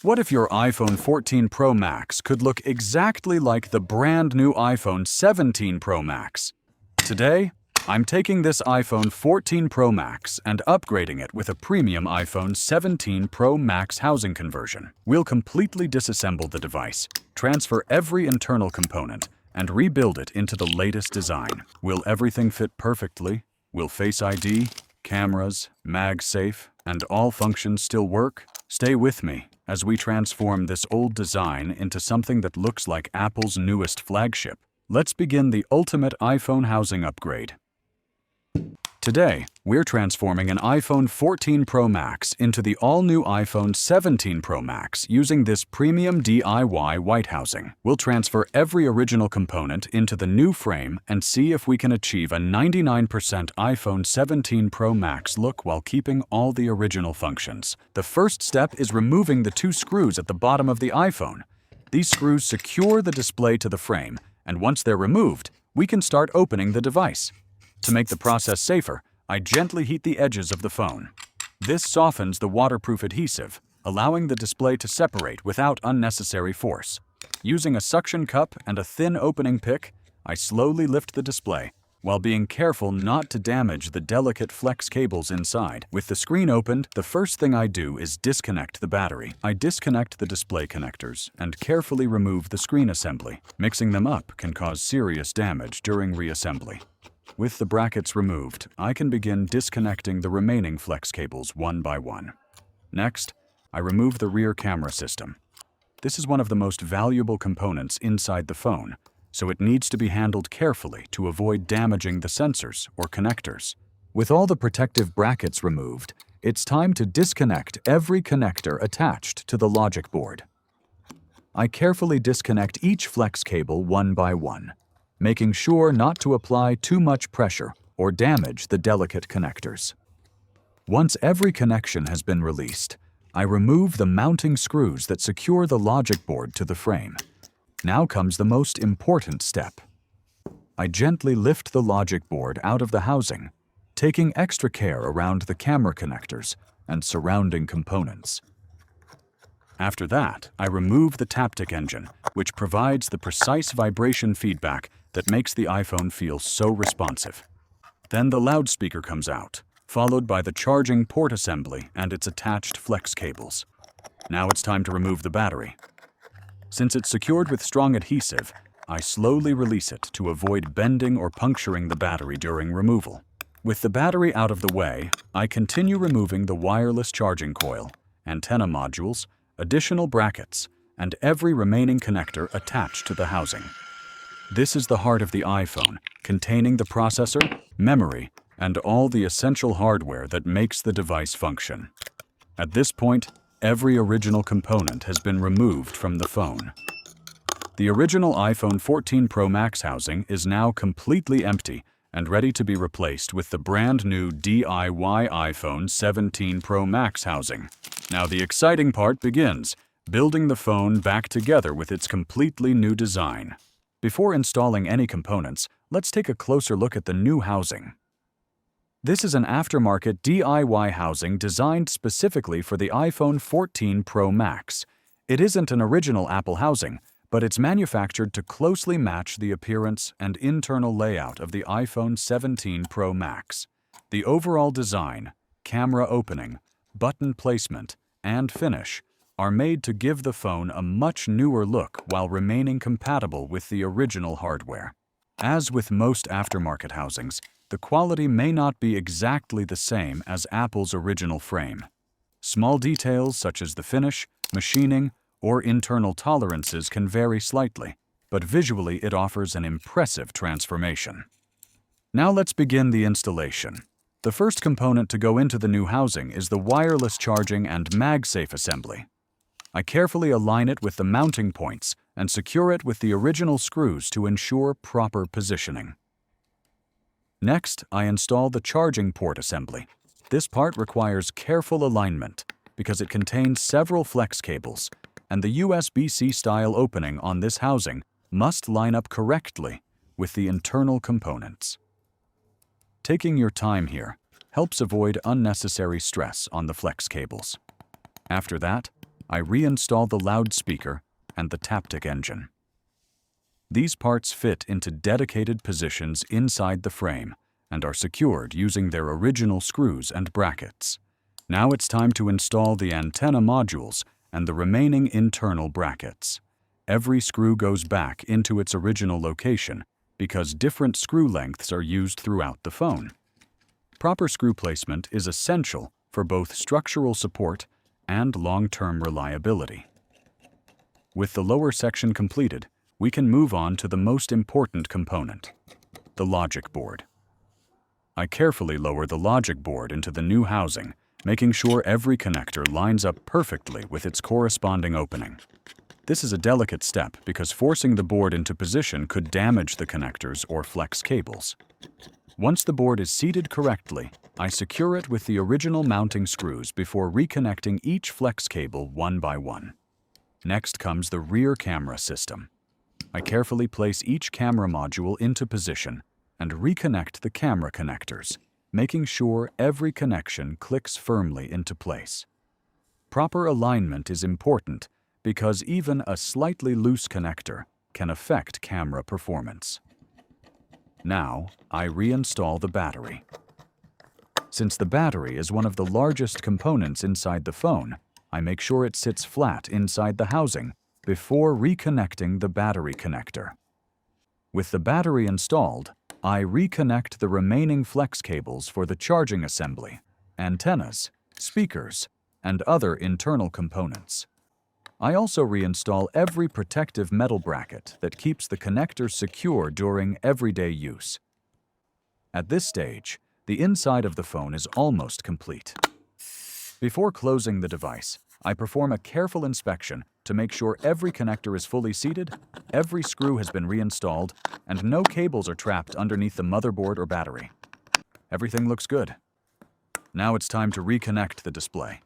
What if your iPhone 14 Pro Max could look exactly like the brand new iPhone 17 Pro Max? Today, I'm taking this iPhone 14 Pro Max and upgrading it with a premium iPhone 17 Pro Max housing conversion. We'll completely disassemble the device, transfer every internal component, and rebuild it into the latest design. Will everything fit perfectly? Will Face ID, cameras, MagSafe, and all functions still work? Stay with me as we transform this old design into something that looks like Apple's newest flagship. Let's begin the ultimate iPhone housing upgrade. Today, we're transforming an iPhone 14 Pro Max into the all-new iPhone 17 Pro Max using this premium DIY white housing. We'll transfer every original component into the new frame and see if we can achieve a 99% iPhone 17 Pro Max look while keeping all the original functions. The first step is removing the two screws at the bottom of the iPhone. These screws secure the display to the frame, and once they're removed, we can start opening the device. To make the process safer, I gently heat the edges of the phone. This softens the waterproof adhesive, allowing the display to separate without unnecessary force. Using a suction cup and a thin opening pick, I slowly lift the display, while being careful not to damage the delicate flex cables inside. With the screen opened, the first thing I do is disconnect the battery. I disconnect the display connectors and carefully remove the screen assembly. Mixing them up can cause serious damage during reassembly. With the brackets removed, I can begin disconnecting the remaining flex cables one by one. Next, I remove the rear camera system. This is one of the most valuable components inside the phone, so it needs to be handled carefully to avoid damaging the sensors or connectors. With all the protective brackets removed, it's time to disconnect every connector attached to the logic board. I carefully disconnect each flex cable one by one, making sure not to apply too much pressure or damage the delicate connectors. Once every connection has been released, I remove the mounting screws that secure the logic board to the frame. Now comes the most important step. I gently lift the logic board out of the housing, taking extra care around the camera connectors and surrounding components. After that, I remove the Taptic engine, which provides the precise vibration feedback that makes the iPhone feel so responsive. Then the loudspeaker comes out, followed by the charging port assembly and its attached flex cables. Now it's time to remove the battery. Since it's secured with strong adhesive, I slowly release it to avoid bending or puncturing the battery during removal. With the battery out of the way, I continue removing the wireless charging coil, antenna modules, additional brackets, and every remaining connector attached to the housing. This is the heart of the iPhone, containing the processor, memory, and all the essential hardware that makes the device function. At this point, every original component has been removed from the phone. The original iPhone 14 Pro Max housing is now completely empty and ready to be replaced with the brand new DIY iPhone 17 Pro Max housing. Now the exciting part begins, building the phone back together with its completely new design. Before installing any components, let's take a closer look at the new housing. This is an aftermarket DIY housing designed specifically for the iPhone 14 Pro Max. It isn't an original Apple housing, but it's manufactured to closely match the appearance and internal layout of the iPhone 17 Pro Max. The overall design, camera opening, button placement, and finish are made to give the phone a much newer look while remaining compatible with the original hardware. As with most aftermarket housings, the quality may not be exactly the same as Apple's original frame. Small details such as the finish, machining, or internal tolerances can vary slightly, but visually it offers an impressive transformation. Now let's begin the installation. The first component to go into the new housing is the wireless charging and MagSafe assembly. I carefully align it with the mounting points and secure it with the original screws to ensure proper positioning. Next, I install the charging port assembly. This part requires careful alignment because it contains several flex cables, and the USB-C style opening on this housing must line up correctly with the internal components. Taking your time here helps avoid unnecessary stress on the flex cables. After that, I reinstall the loudspeaker and the Taptic engine. These parts fit into dedicated positions inside the frame and are secured using their original screws and brackets. Now it's time to install the antenna modules and the remaining internal brackets. Every screw goes back into its original location because different screw lengths are used throughout the phone. Proper screw placement is essential for both structural support and long-term reliability. With the lower section completed, we can move on to the most important component, the logic board. I carefully lower the logic board into the new housing, making sure every connector lines up perfectly with its corresponding opening. This is a delicate step because forcing the board into position could damage the connectors or flex cables. Once the board is seated correctly, I secure it with the original mounting screws before reconnecting each flex cable one by one. Next comes the rear camera system. I carefully place each camera module into position and reconnect the camera connectors, making sure every connection clicks firmly into place. Proper alignment is important because even a slightly loose connector can affect camera performance. Now, I reinstall the battery. Since the battery is one of the largest components inside the phone, I make sure it sits flat inside the housing before reconnecting the battery connector. With the battery installed, I reconnect the remaining flex cables for the charging assembly, antennas, speakers, and other internal components. I also reinstall every protective metal bracket that keeps the connector secure during everyday use. At this stage, the inside of the phone is almost complete. Before closing the device, I perform a careful inspection to make sure every connector is fully seated, every screw has been reinstalled, and no cables are trapped underneath the motherboard or battery. Everything looks good. Now it's time to reconnect the display.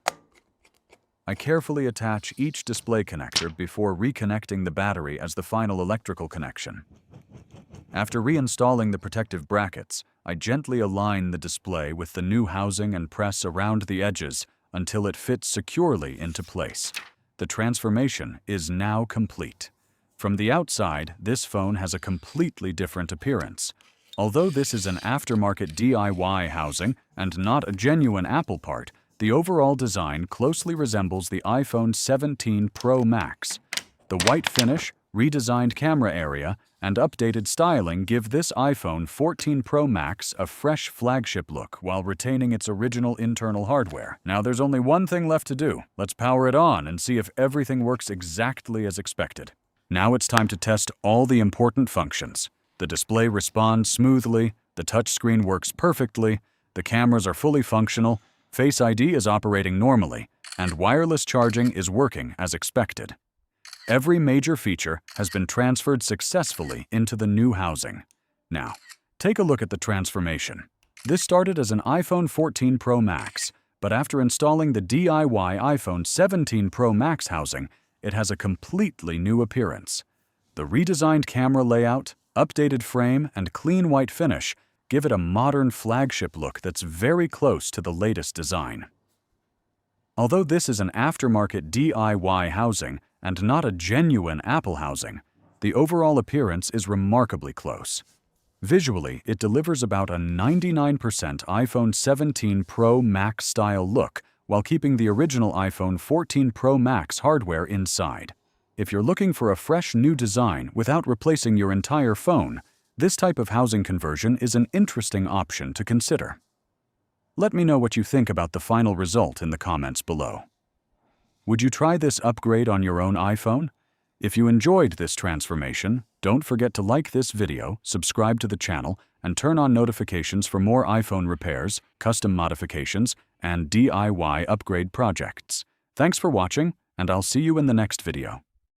I carefully attach each display connector before reconnecting the battery as the final electrical connection. After reinstalling the protective brackets, I gently align the display with the new housing and press around the edges until it fits securely into place. The transformation is now complete. From the outside, this phone has a completely different appearance. Although this is an aftermarket DIY housing and not a genuine Apple part, the overall design closely resembles the iPhone 17 Pro Max. The white finish, redesigned camera area, and updated styling give this iPhone 14 Pro Max a fresh flagship look while retaining its original internal hardware. Now there's only one thing left to do. Let's power it on and see if everything works exactly as expected. Now it's time to test all the important functions. The display responds smoothly, the touchscreen works perfectly, the cameras are fully functional, Face ID is operating normally, and wireless charging is working as expected. Every major feature has been transferred successfully into the new housing. Now, take a look at the transformation. This started as an iPhone 14 Pro Max, but after installing the DIY iPhone 17 Pro Max housing, it has a completely new appearance. The redesigned camera layout, updated frame, and clean white finish give it a modern flagship look that's very close to the latest design. Although this is an aftermarket DIY housing and not a genuine Apple housing, the overall appearance is remarkably close. Visually, it delivers about a 99% iPhone 17 Pro Max style look while keeping the original iPhone 14 Pro Max hardware inside. If you're looking for a fresh new design without replacing your entire phone, this type of housing conversion is an interesting option to consider. Let me know what you think about the final result in the comments below. Would you try this upgrade on your own iPhone? If you enjoyed this transformation, don't forget to like this video, subscribe to the channel, and turn on notifications for more iPhone repairs, custom modifications, and DIY upgrade projects. Thanks for watching, and I'll see you in the next video.